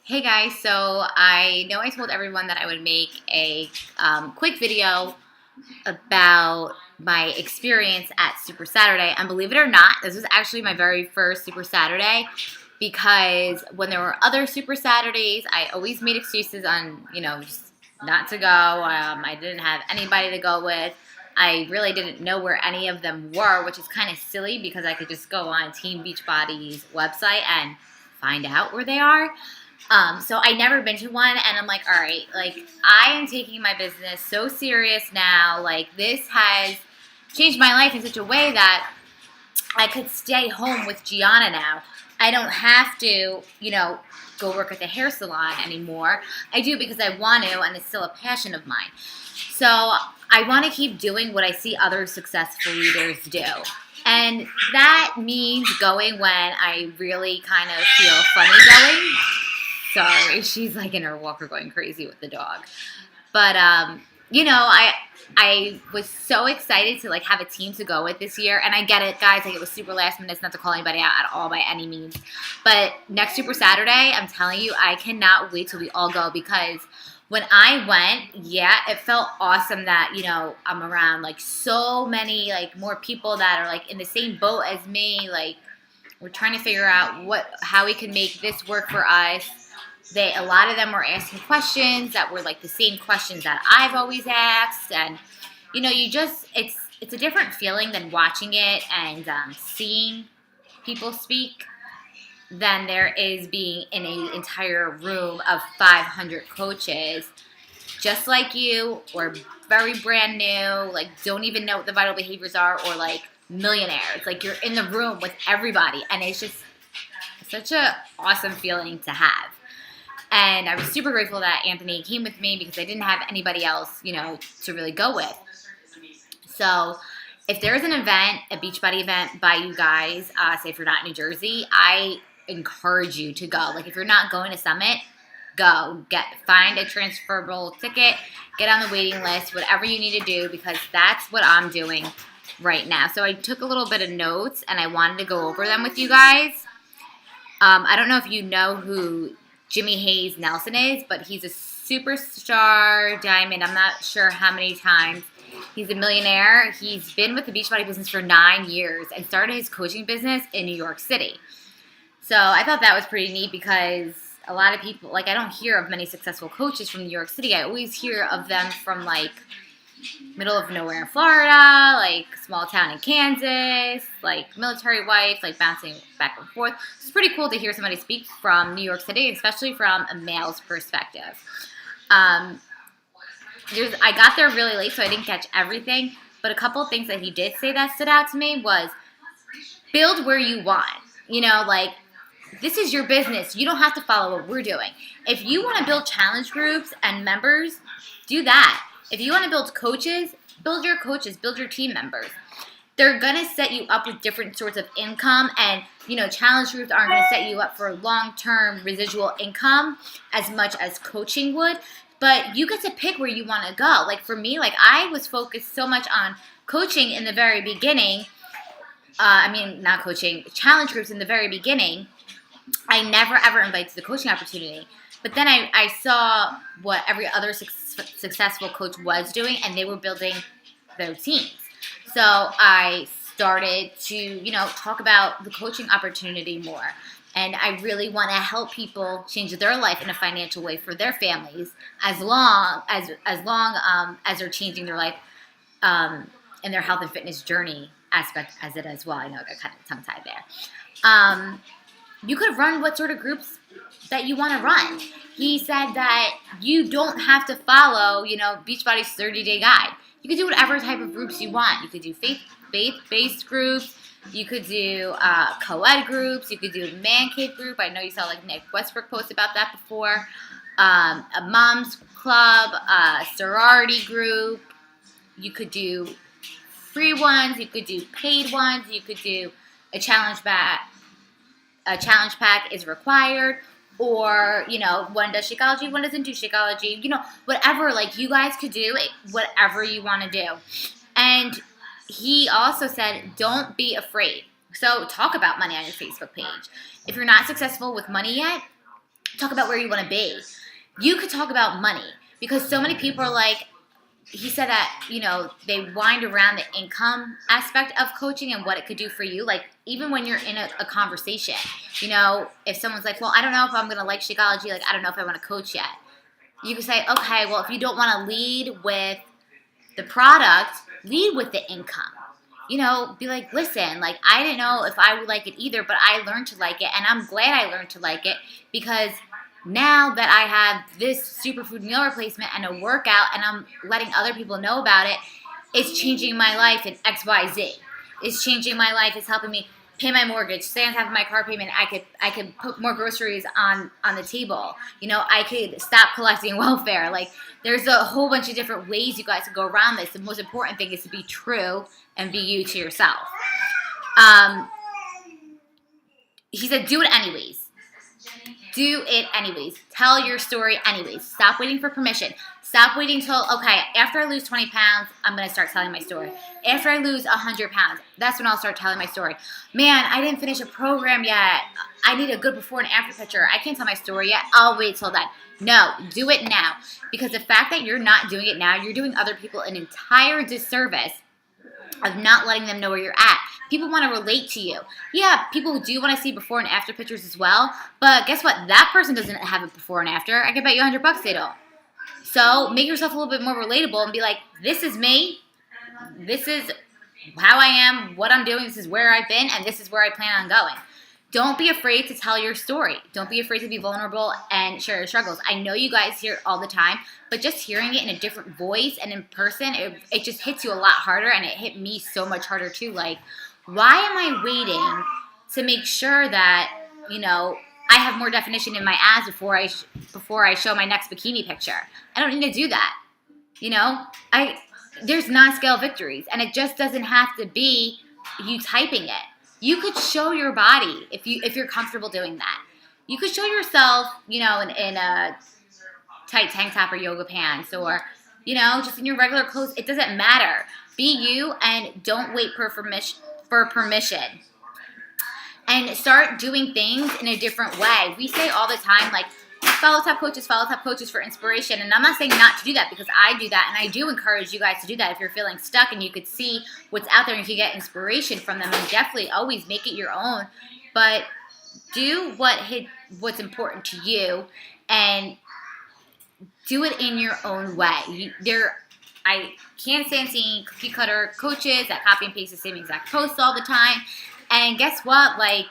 Hey guys, so I know I told everyone that I would make a quick video about my experience at Super Saturday, and believe it or not, this was actually my very first Super Saturday because when there were other Super Saturdays, I always made excuses on, just not to go. I didn't have anybody to go with. I really didn't know where any of them were, which is kind of silly because I could just go on Team Beachbody's website and find out where they are. So I never been to one, and I'm like, all right, like I am taking my business so serious now. Like this has changed my life in such a way that I could stay home with Gianna now. I don't have to, go work at the hair salon anymore. I do because I want to, and it's still a passion of mine. So I want to keep doing what I see other successful leaders do. And that means going when I really kind of feel funny going. Sorry, she's like in her walker going crazy with the dog. But I was so excited to like have a team to go with this year, and I get it, guys. Like it was super last minute, not to call anybody out at all by any means. But next Super Saturday, I'm telling you, I cannot wait till we all go because when I went, yeah, it felt awesome that I'm around like so many like more people that are like in the same boat as me. Like we're trying to figure out how we can make this work for us. A lot of them were asking questions that were like the same questions that I've always asked, and it's a different feeling than watching it and seeing people speak than there is being in an entire room of 500 coaches just like you or very brand new, like don't even know what the vital behaviors are, or like millionaires. Like you're in the room with everybody, and it's just such a awesome feeling to have. And I was super grateful that Anthony came with me because I didn't have anybody else, to really go with. So if there's an event, a Beachbody event by you guys, say if you're not in New Jersey, I encourage you to go. Like if you're not going to Summit, go. Find a transferable ticket, get on the waiting list, whatever you need to do, because that's what I'm doing right now. So I took a little bit of notes and I wanted to go over them with you guys. I don't know if you know who Jimmy Hayes Nelson is, but he's a superstar diamond. I'm not sure how many times. He's a millionaire. He's been with the Beachbody business for 9 years and started his coaching business in New York City. So I thought that was pretty neat because a lot of people, like I don't hear of many successful coaches from New York City. I always hear of them from like middle of nowhere in Florida, like small town in Kansas, like military wife, like bouncing back and forth. It's pretty cool to hear somebody speak from New York City, especially from a male's perspective. I got there really late, so I didn't catch everything. But a couple of things that he did say that stood out to me was build where you want. Like this is your business. You don't have to follow what we're doing. If you want to build challenge groups and members, do that. If you want to build coaches, build your team members. They're going to set you up with different sorts of income, and, challenge groups aren't going to set you up for long-term residual income as much as coaching would, but you get to pick where you want to go. Like for me, like I was focused so much on coaching in the very beginning. Not coaching, challenge groups in the very beginning. I never ever invited to the coaching opportunity. But then I saw what every other successful coach was doing, and they were building their teams. So I started to, talk about the coaching opportunity more. And I really want to help people change their life in a financial way for their families, as long as they're changing their life in their health and fitness journey aspect as it as well. I know I got kind of tongue tied there. You could run what sort of groups that you want to run. He said that you don't have to follow, Beachbody's 30-day guide. You could do whatever type of groups you want. You could do faith-based groups. You could do co-ed groups. You could do a man-kid group. I know you saw like Nick Westbrook post about that before. A mom's club, a sorority group. You could do free ones. You could do paid ones. You could do a challenge pack. A challenge pack is required, or one does Shakeology, one doesn't do Shakeology. Whatever, like you guys could do whatever you want to do. And he also said, don't be afraid. So talk about money on your Facebook page. If you're not successful with money yet, talk about where you want to be. You could talk about money because so many people are like, he said that, they wind around the income aspect of coaching and what it could do for you. Like, even when you're in a conversation, if someone's like, well, I don't know if I'm going to like Shakeology, like, I don't know if I want to coach yet. You can say, okay, well, if you don't want to lead with the product, lead with the income. Be like, listen, like, I didn't know if I would like it either, but I learned to like it, and I'm glad I learned to like it because now that I have this superfood meal replacement and a workout and I'm letting other people know about it, it's changing my life in XYZ. It's changing my life. It's helping me pay my mortgage, stay on top of my car payment. I could put more groceries on the table. I could stop collecting welfare. Like, there's a whole bunch of different ways you guys could go around this. The most important thing is to be true and be you to yourself. He said, do it anyways. Do it anyways. Tell your story anyways. Stop waiting for permission. Stop waiting till, okay, after I lose 20 pounds, I'm going to start telling my story. After I lose 100 pounds, that's when I'll start telling my story. Man, I didn't finish a program yet. I need a good before and after picture. I can't tell my story yet. I'll wait till then. No, do it now. Because the fact that you're not doing it now, you're doing other people an entire disservice of not letting them know where you're at. People want to relate to you. Yeah, people do want to see before and after pictures as well. But guess what? That person doesn't have it before and after. I can bet you $100 they don't. So make yourself a little bit more relatable and be like, this is me. This is how I am, what I'm doing. This is where I've been, and this is where I plan on going. Don't be afraid to tell your story. Don't be afraid to be vulnerable and share your struggles. I know you guys hear it all the time, but just hearing it in a different voice and in person, it just hits you a lot harder, and it hit me so much harder too. Like, why am I waiting to make sure that, I have more definition in my abs before I show my next bikini picture? I don't need to do that. There's non-scale victories, and it just doesn't have to be you typing it. You could show your body if you're comfortable doing that. You could show yourself, in a tight tank top or yoga pants, or just in your regular clothes. It doesn't matter. Be you, and don't wait for permission. And start doing things in a different way. We say all the time, like, follow top coaches for inspiration. And I'm not saying not to do that, because I do that, and I do encourage you guys to do that if you're feeling stuck and you could see what's out there and you can get inspiration from them. And definitely always make it your own, but do what's important to you and do it in your own way. I can't stand seeing cookie cutter coaches that copy and paste the same exact posts all the time. And guess what? Like,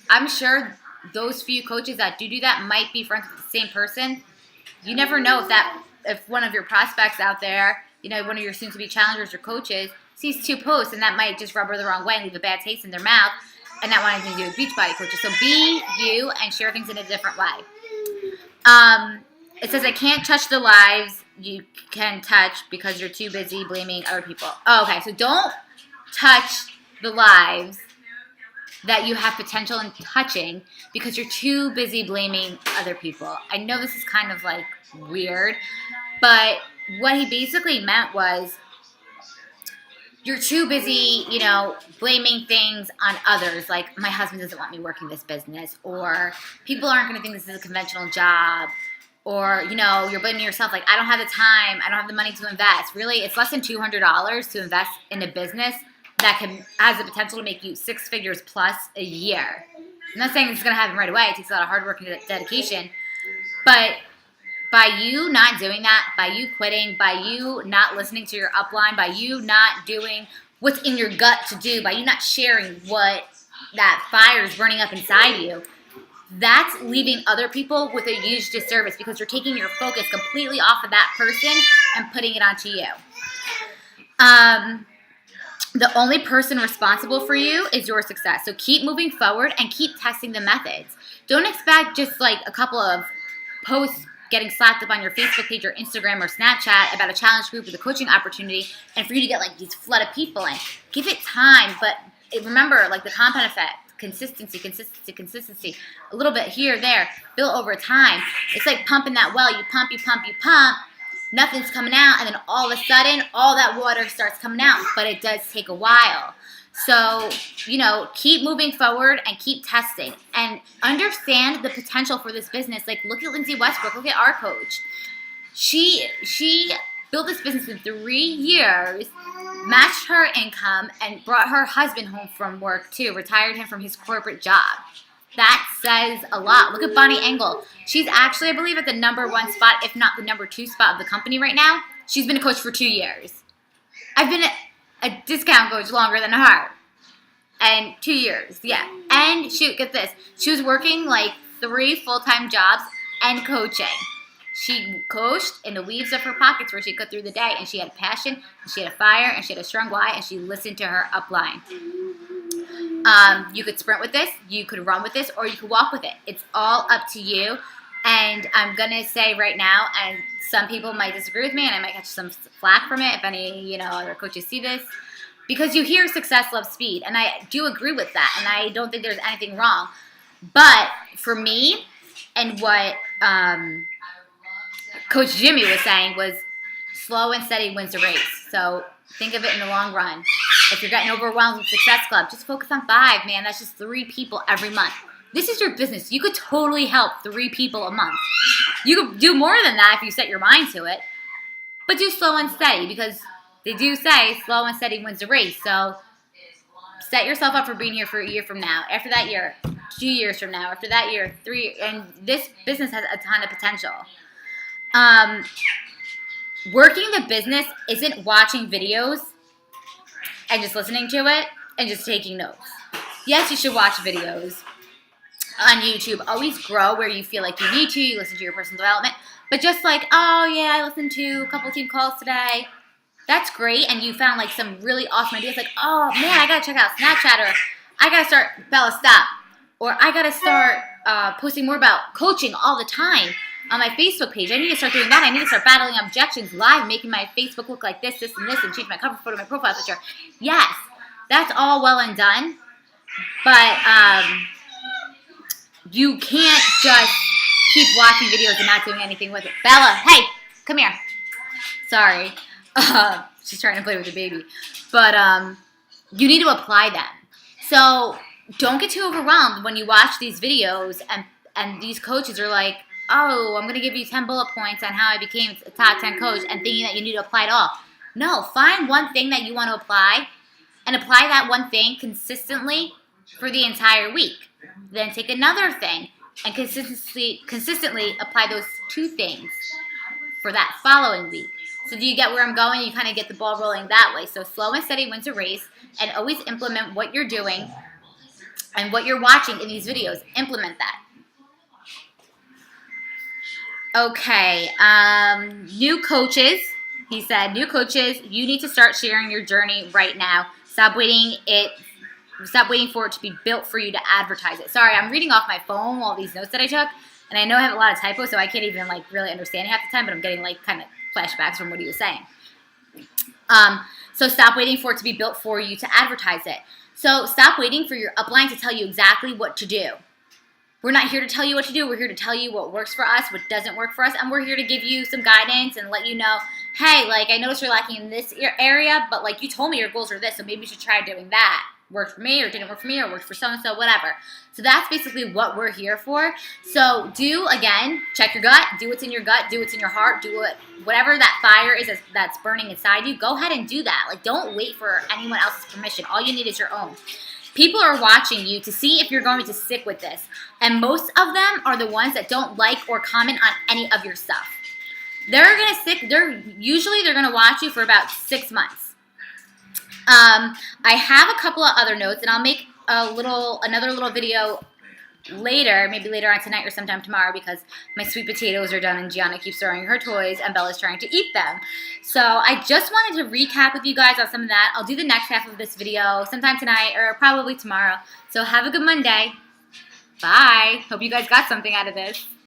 I'm sure those few coaches that do that might be friends with the same person. You never know if one of your prospects out there, one of your soon-to-be challengers or coaches, sees two posts, and that might just rub her the wrong way and leave a bad taste in their mouth, and not wanting to do with Beachbody coaches. So be you and share things in a different way. It says, I can't touch the lives you can touch because you're too busy blaming other people. Oh, okay, so don't touch the lives that you have potential in touching because you're too busy blaming other people. I know this is kind of like weird, but what he basically meant was you're too busy, blaming things on others. Like, my husband doesn't want me working this business, or people aren't going to think this is a conventional job, or, you're blaming yourself. Like, I don't have the time. I don't have the money to invest. Really, it's less than $200 to invest in a business that has the potential to make you six figures plus a year. I'm not saying this is going to happen right away. It takes a lot of hard work and dedication. But by you not doing that, by you quitting, by you not listening to your upline, by you not doing what's in your gut to do, by you not sharing what that fire is burning up inside you, that's leaving other people with a huge disservice, because you're taking your focus completely off of that person and putting it onto you. The only person responsible for you is your success. So keep moving forward and keep testing the methods. Don't expect just like a couple of posts getting slapped up on your Facebook page or Instagram or Snapchat about a challenge group with a coaching opportunity and for you to get like these flood of people in. Give it time, but remember, like, the compound effect, consistency, a little bit here, there, build over time. It's like pumping that well. You pump, nothing's coming out, and then all of a sudden, all that water starts coming out, but it does take a while. So, keep moving forward and keep testing and understand the potential for this business. Like, look at Lindsay Westbrook. Look at our coach. She built this business in 3 years, matched her income, and brought her husband home from work too, retired him from his corporate job. That says a lot. Look at Bonnie Engel. She's actually, I believe, at the #1 spot, if not the #2 spot of the company right now. She's been a coach for 2 years. I've been a discount coach longer than her. And 2 years, yeah. And shoot, get this. She was working like 3 full-time jobs and coaching. She coached in the weaves of her pockets where she could through the day, and she had passion, and she had a fire, and she had a strong why, and she listened to her upline. You could sprint with this, you could run with this, or you could walk with it. It's all up to you. And I'm going to say right now, and some people might disagree with me, and I might catch some flack from it if any, other coaches see this, because you hear success loves speed, and I do agree with that, and I don't think there's anything wrong. But for me, and what Coach Jimmy was saying was slow and steady wins the race. So think of it in the long run. If you're getting overwhelmed with Success Club, just focus on 5, man. That's just 3 people every month. This is your business. You could totally help 3 people a month. You could do more than that if you set your mind to it. But do slow and steady, because they do say slow and steady wins the race. So set yourself up for being here for a year from now. After that year, 2 years from now. After that year, 3. And this business has a ton of potential. Working the business isn't watching videos and just listening to it and just taking notes. Yes, you should watch videos on YouTube. Always grow where you feel like you need to. You listen to your personal development. But just like, oh yeah, I listened to a couple team calls today. That's great. And you found like some really awesome ideas. Like, oh man, I got to check out Snapchat, or I got to start, Bella, stop. Or I got to start posting more about coaching all the time on my Facebook page. I need to start doing that. I need to start battling objections live, making my Facebook look like this, and this, and change my cover photo, my profile picture. Yes, that's all well and done. But you can't just keep watching videos and not doing anything with it. Bella, hey, come here. Sorry. She's trying to play with the baby. But you need to apply them. So don't get too overwhelmed when you watch these videos and these coaches are like, oh, I'm going to give you 10 bullet points on how I became a top 10 coach, and thinking that you need to apply it all. No, find one thing that you want to apply and apply that one thing consistently for the entire week. Then take another thing and consistently apply those 2 things for that following week. So do you get where I'm going? You kind of get the ball rolling that way. So slow and steady wins a race, and always implement what you're doing and what you're watching in these videos. Implement that. Okay, new coaches, he said, new coaches, you need to start sharing your journey right now. Stop waiting for it to be built for you to advertise it. Sorry, I'm reading off my phone all these notes that I took, and I know I have a lot of typos, so I can't even like really understand it half the time, but I'm getting like kind of flashbacks from what he was saying. So stop waiting for it to be built for you to advertise it. So stop waiting for your upline to tell you exactly what to do. We're not here to tell you what to do. We're here to tell you what works for us, what doesn't work for us, and we're here to give you some guidance and let you know, hey, like, I noticed you're lacking in this area, but like you told me your goals are this, so maybe you should try doing that. Worked for me, or didn't work for me, or worked for so-and-so, whatever. So that's basically what we're here for. So again, check your gut, do what's in your gut, do what's in your heart, do whatever that fire is that's burning inside you, go ahead and do that. Like, don't wait for anyone else's permission. All you need is your own. People are watching you to see if you're going to stick with this. And most of them are the ones that don't like or comment on any of your stuff. They're going to stick, they're going to watch you for about 6 months. I have a couple of other notes, and I'll make another little video later, maybe later on tonight or sometime tomorrow, because my sweet potatoes are done and Gianna keeps throwing her toys and Bella's trying to eat them. So I just wanted to recap with you guys on some of that. I'll do the next half of this video sometime tonight or probably tomorrow. So have a good Monday. Bye. Hope you guys got something out of this.